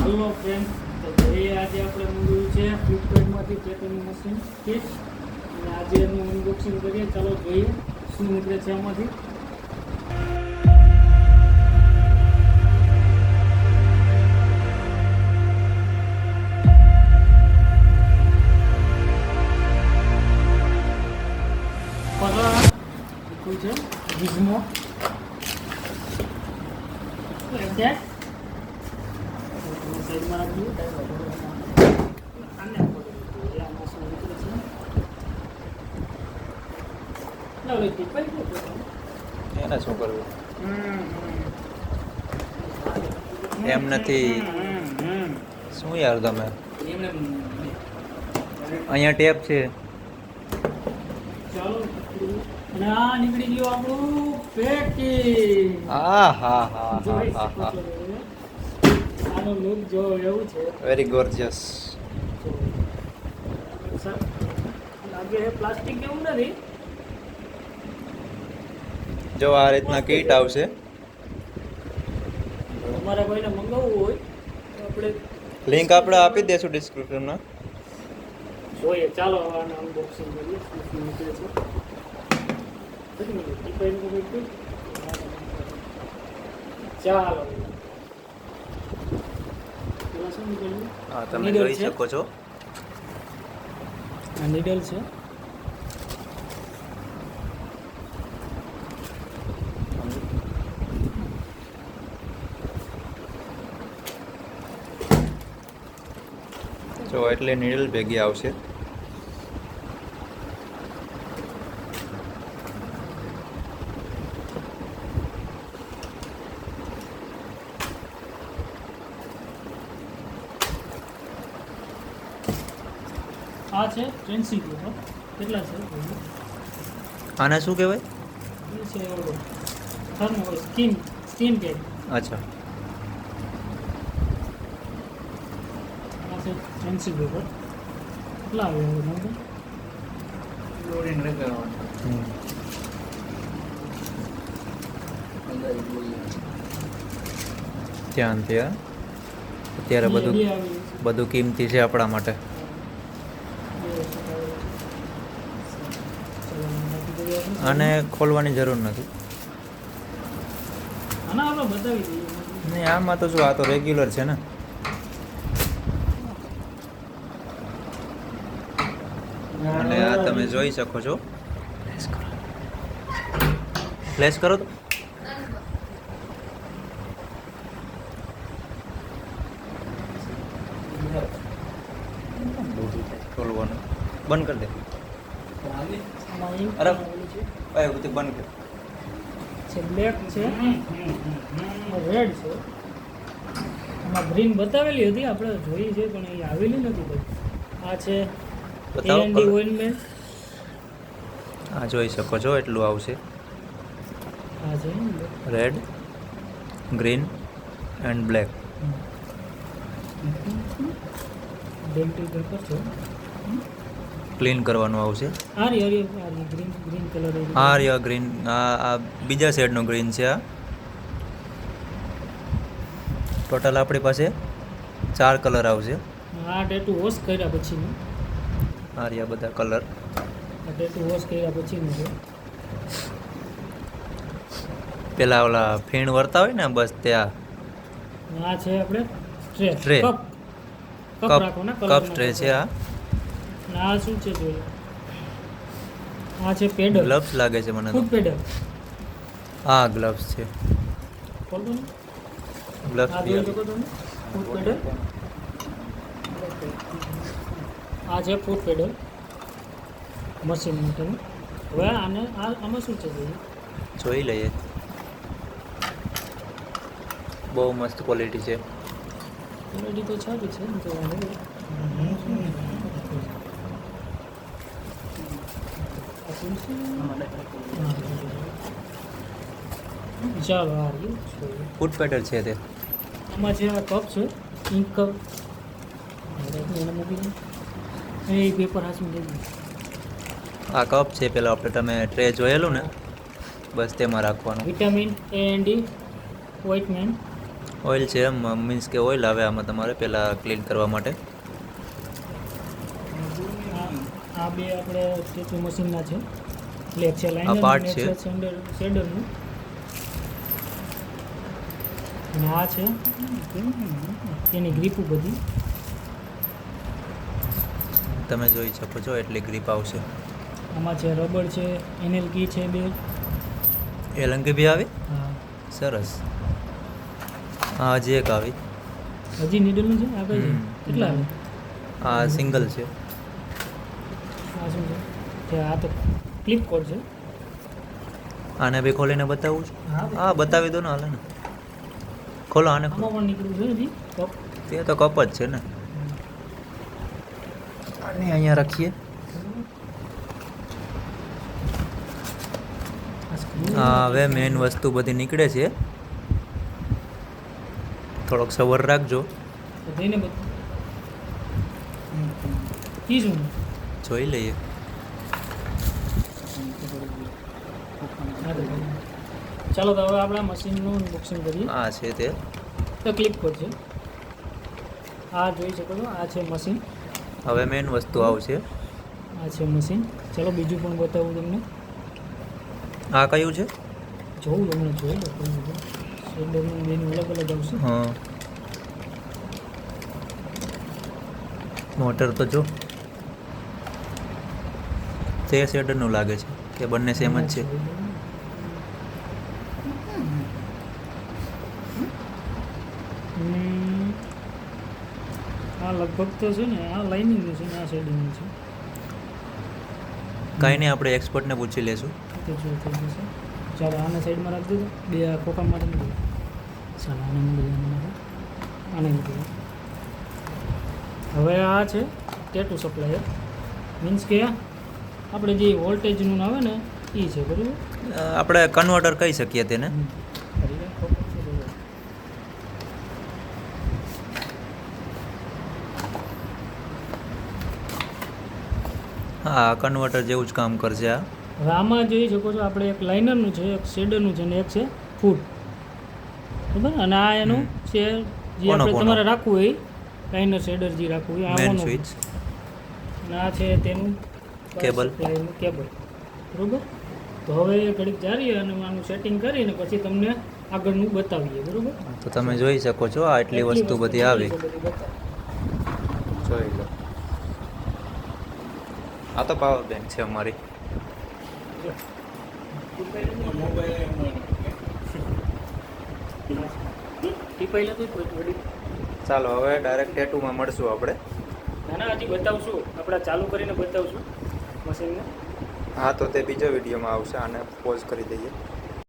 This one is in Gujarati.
હેલો ફ્રેન્ડ, તો એ આજે આપણે મંગાવ્યું છે ફ્લિપકાર્ટમાંથી ચેતનનું મશીન કિટ અને આજે એનું અનબોક્સિંગ કરીએ. ચાલો જોઈએ શું નીકળે છે આમાંથી. છે ગિઝમો સાઈડમાં રાખી એને શું કરવું એમ નથી. શું યાર તમે અહીંયા ટેપ છે. ચાલો અને આ નીકળી ગયું આપણું પેકિંગ. હા હા હા જોઈ હા શકો હા છો તમે. આનો લુક જો એવું છે. Very gorgeous. લાગે છે પ્લાસ્ટિક એવું નથી. જો આ રીતના કીટ આવશે. તમારે કોઈને મંગાવવું હોય તો આપણે લિંક આપણે આપી દઈશું ડિસ્ક્રિપ્શનમાં. જોઈએ. ચાલો આને અનબોક્સિંગ કરીએ શું શું નીકળે છે. ચાલો પેલા શું નીકળ્યું? હા, તમે Needle જોઈ છે. શકો છો. આ નીડલ છે. જો એટલે નીડલ ભેગી આવશે. આ છે પેન્સિલ પેપર. કેટલા છે? આને શું કહેવાય? એ છે ઓલો થર્મો સ્કીન પેડ. અચ્છા, આ છે પેન્સિલ પેપર. કેટલા આવે મને લોડિંગ લગાવવાનું. ધ્યાન ત્યાં અત્યારે બધું કિંમતી છે આપણા માટે. આને ખોલવાની જરૂર નથી. આના આપણે બતાવી દઈએ. નહીં, આમાં તો શું, આ તો રેગ્યુલર છે ને. અને આ તમે જોઈ શકો છો. ફ્લેશ કરો તો ખોલવાનું બંધ કરી દે. અરે ભાઈ બધું બંધ કર. છે બ્લેક છે, રેડ છે. આમાં ગ્રીન બતાવેલી હતી, આપણે જોઈ છે પણ એ આવેલી નથી ભાઈ. આ છે બતાવો એન્ડી colour. ઓઇલમેન્ટ. આ જોઈ શકો છો એટલું આવશે. આ છે રેડ, ગ્રીન એન્ડ બ્લેક. ડેન્ટી પેપર છે. ક્લીન કરવાનું આવશે. આરી ગ્રીન ગ્રીન કલર. આ રહ્યા ગ્રીન. આ બીજા શેડનો ગ્રીન છે. આ ટોટલ આપણી પાસે 4 કલર આવશે. આ ટેટુ વોશ કર્યા પછીનું. આ રહ્યા બધા કલર. આ ટેટુ વોશ કર્યા પછીનું છે. પેલા ઓલા ફીણ વરતા હોય ને બસ ત્યાં. આ છે આપણે Tray. કપ રાખવાના કપ કલર ટ્રે છે. આ આ શું છે જોઈએ. આ છે પેડલ. ગ્લવ્સ લાગે છે મને તો. ફૂટ પેડલ. હા, ગ્લવ્સ છે. ખોલતો ને ગ્લવ્સ આ જોઈ શકો તમે. ફૂટ પેડલ. આ છે ફૂટ પેડલ મશીન માટેનું. હવે આને આમાં શું છે જોઈએ. જોઈ લઈએ. બહુ મસ્ત ક્વોલિટી છે. ક્વોલિટી તો સારી છે જોવાનું. ચાલો આ રહ્યું. ફૂડ પેટર્ન છે તે. આમાં છે આ કપ છે, ઇંક કપ. એને મૂકી દે. એ પેપર હાથમાં દઈ દે. આ કપ છે. પેલા આપણે તમે ટ્રે જોયેલું ને, બસ તેમાં રાખવાનું. Vitamin A and D ointment. Oil છે એમ મીન્સ કે ઓઇલ આવે આમાં તમારે પહેલાં ક્લીન કરવા માટે. આ બે આપણે સ્ટેચુ મશીનના છે. એટલે એક છે આ લાઇનર part અને એક છે. છે શેડરનું. અને આ છે તેની ગ્રીપો બધી. તમે જોઈ શકો છો એટલી ગ્રીપ આવશે. આમાં છે રબર છે, એનએલ કી છે બે. એલંકી બી આવી હા, સરસ. હા હજી એક આવી. હજી નીડલનું છે. આ કઈ છે? હમ. કેટલા આવે? આ સિંગલ છે. આ શું છે? કે આ તો ક્લિપ કોડ છે. આને બી ખોલીને બતાવું છું. હા બતાવી દો ને હાલે ને. ખોલો આને ખોલો. આમાં પણ નીકળ્યું છે હજી કપ. તે તો કપ જ છે ને. આને અહીંયા રાખીએ. હા હવે મેઇન વસ્તુ બધી નીકળે છે. થોડોક સબર રાખજો. તો થઈને બધું કી શું જોઈ લઈએ. ચાલો તો હવે આપણે મશીનનું અનબોક્સિંગ કરીએ. આ છે તે. તો ક્લિક કરજો. આ જોઈ શકો છો, આ છે મશીન. હવે મેઇન વસ્તુ આવશે. આ છે મશીન. ચલો બીજું પણ બતાવું તમને. આ કયું છે? જોઉં તમને જોઈ લો કયું છે. શેડરનું બેનું અલગ અલગ આવશે. હા મોટર તો જો તે શેડરનું લાગે છે કે બંને સેમ જ છે. આ લગભગ તો છે ને આ લાઇનિંગનું છે ને આ શેડિંગનું છે. કાંઈ નહીં આપણે એક્સપર્ટને પૂછી લેશું. તો જો થઈ જશે. ચાલો આને સાઈડમાં રાખી દીધું. બે આ ખોખા માટે મૂકી દો. ચાલો આને મૂકી દો. આને મૂકી દો. હવે આ છે ટેટુ સપ્લાયર. મીન્સ કે આપણે જે વોલ્ટેજનું આવે ને એ છે બરાબર. આપણે કન્વર્ટર કહી શકીએ તેને. હા કન્વર્ટર જેવું જ કામ કરશે આ. હવે આમાં જોઈ શકો છો આપણે એક લાઇનરનું છે, એક શેડરનું છે અને એક છે ફૂટ. બરાબર. અને આ એનું છે જે કોનો આપણે કોનો? તમારે રાખવું હોય લાઇનર શેડર જે રાખવું હોય મેન આવાનું. સ્વિચ. અને આ છે તેનું કેબલ. સપ્લાયનું કેબલ. બરાબર. તો હવે ઘડીક જારીએ અને આનું સેટિંગ કરીને પછી તમને આગળનું બતાવીએ. બરાબર. તો તમે જોઈ શકો છો આ એટલી વસ્તુ બધી આવી. બતાવીએ. જોઈ લો. આ તો પાવર બેંક છે અમારી. ટીપાઈ લેતો જ વળી. ચાલો હવે ડાયરેક્ટ ટેટુમાં મળશું આપણે. ના ના હજી બતાવશું. આપણે ચાલુ કરીને બતાવશું મશીનને. હા તો તે બીજો વિડીયોમાં આવશે. આને પોઝ કરી દઈએ.